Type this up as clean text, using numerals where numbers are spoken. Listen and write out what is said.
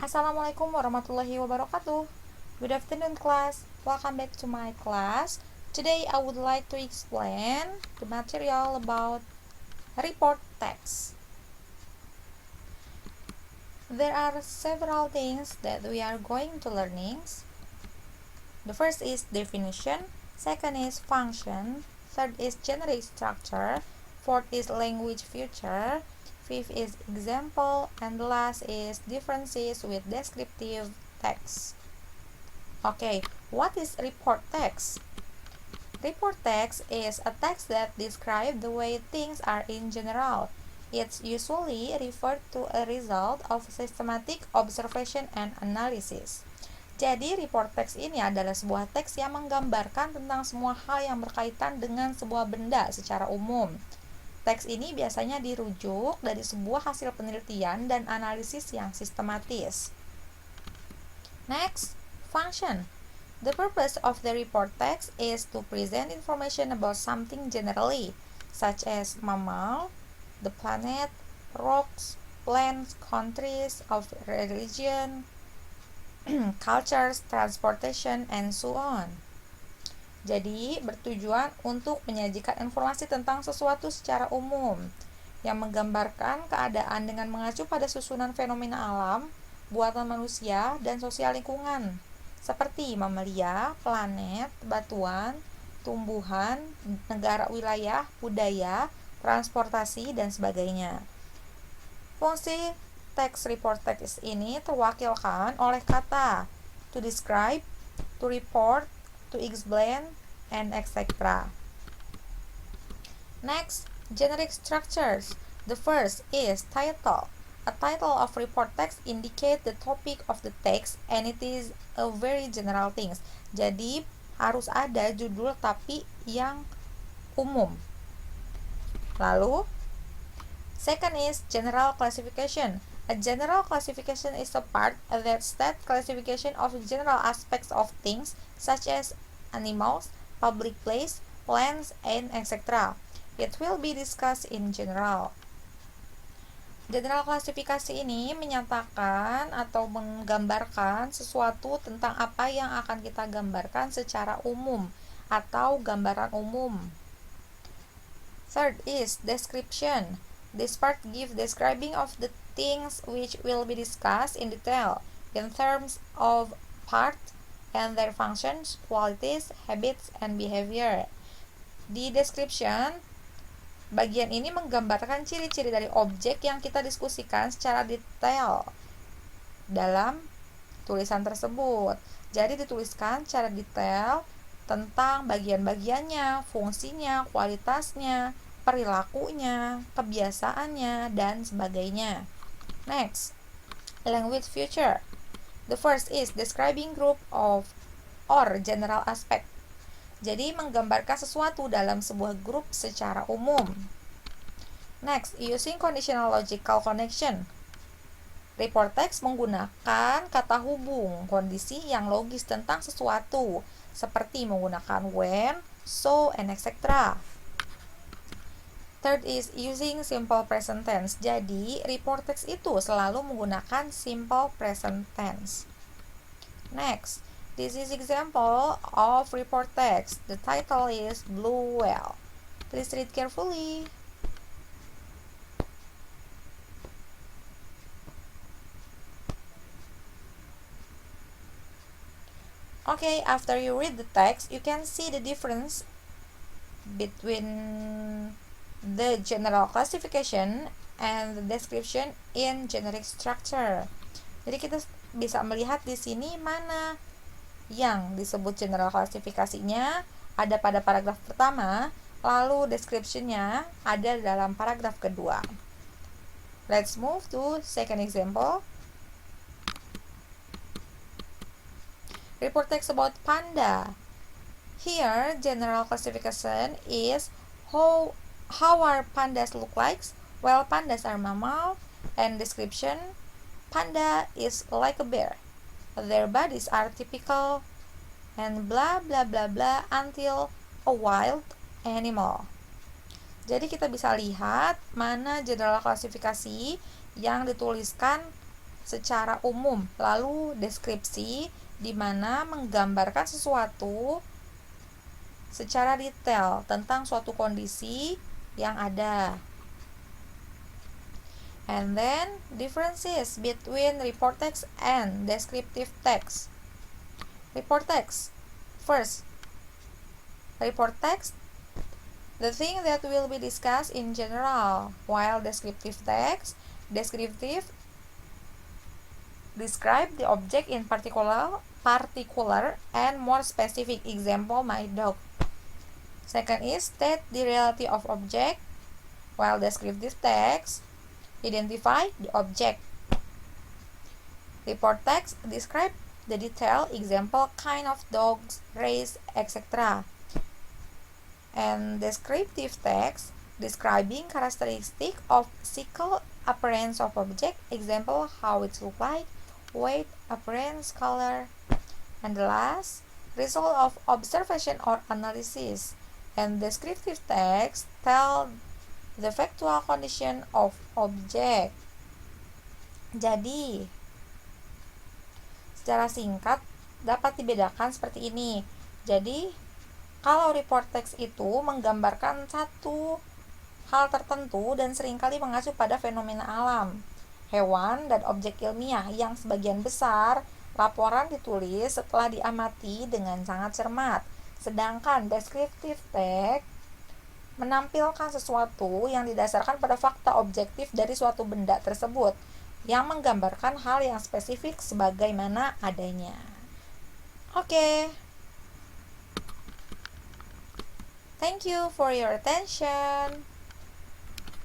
Assalamualaikum warahmatullahi wabarakatuh. Good afternoon, class. Welcome back to my class. Today I would like to explain the material about report text. There are several things that we are going to learning. The first is definition, second is function, third is generic structure, fourth is language feature, fifth is example, and the last is differences with descriptive text. Okay, what is report text? Report text is a text that describes the way things are in general. It's usually referred to a result of systematic observation and analysis. Jadi, report text ini adalah sebuah teks yang menggambarkan tentang semua hal yang berkaitan dengan sebuah benda secara umum. Teks ini biasanya dirujuk dari sebuah hasil penelitian dan analisis yang sistematis. Next, function. The purpose of the report text is to present information about something generally, such as mammal, the planet, rocks, plants, countries, of religion, cultures, transportation, and so on. Jadi, bertujuan untuk menyajikan informasi tentang sesuatu secara umum yang menggambarkan keadaan dengan mengacu pada susunan fenomena alam, buatan manusia, dan sosial lingkungan, seperti mamalia, planet, batuan, tumbuhan, negara wilayah, budaya, transportasi, dan sebagainya. Fungsi teks report text ini terwakilkan oleh kata to describe, to report, to explain, and etc. Next, generic structures. The first is title. A title of report text indicates the topic of the text and it is a very general things. Jadi harus ada judul tapi yang umum. Lalu, second is general classification. A general classification is a part that state classification of general aspects of things such as animals, public place, plants, and etc. It will be discussed in general. General klasifikasi ini menyatakan atau menggambarkan sesuatu tentang apa yang akan kita gambarkan secara umum atau gambaran umum. Third is description. This part gives describing of the things which will be discussed in detail in terms of part and their functions, qualities, habits, and behavior. Di description, bagian ini menggambarkan ciri-ciri dari objek yang kita diskusikan secara detail dalam tulisan tersebut. Jadi dituliskan secara detail tentang bagian-bagiannya, fungsinya, kualitasnya, perilakunya, kebiasaannya, dan sebagainya. Next, language feature. The first is describing group of or general aspect. Jadi menggambarkan sesuatu dalam sebuah grup secara umum. Next, using conditional logical connection. Report text menggunakan kata hubung kondisi yang logis tentang sesuatu, seperti menggunakan when, so, and etc. Third is using simple present tense. Jadi, report text itu selalu menggunakan simple present tense. Next, this is example of report text. The title is Blue Whale. Please read carefully. Okay, after you read the text, you can see the difference between the general classification and the description in generic structure. Jadi kita bisa melihat di sini mana yang disebut general klasifikasinya ada pada paragraf pertama, lalu description-nya ada dalam paragraf kedua. Let's move to second example. Report text about panda. Here, general classification is how are pandas look like? Well, pandas are mammal, and description, panda is like a bear. Their bodies are typical, and blah blah blah blah until a wild animal. Jadi kita bisa lihat mana general klasifikasi yang dituliskan secara umum. Lalu deskripsi, di mana menggambarkan sesuatu secara detail tentang suatu kondisi yang ada. And then differences between report text and descriptive text. Report text. First, report text, the thing that will be discussed in general, while descriptive text, descriptive, describe the object in particular and more specific. Example, my dog. Second is state the reality of object, while descriptive text, identify the object. Report text, describe the detail, example, kind of dogs, race, etc. And descriptive text, describing characteristic of physical appearance of object, example, how it looks like, weight, appearance, color. And the last, result of observation or analysis. And descriptive text tell the factual condition of object. Jadi, secara singkat dapat dibedakan seperti ini. Jadi, kalau report text itu menggambarkan satu hal tertentu dan seringkali mengacu pada fenomena alam, hewan, dan objek ilmiah yang sebagian besar laporan ditulis setelah diamati dengan sangat cermat. Sedangkan descriptive text menampilkan sesuatu yang didasarkan pada fakta objektif dari suatu benda tersebut yang menggambarkan hal yang spesifik sebagaimana adanya. Oke. Thank you for your attention.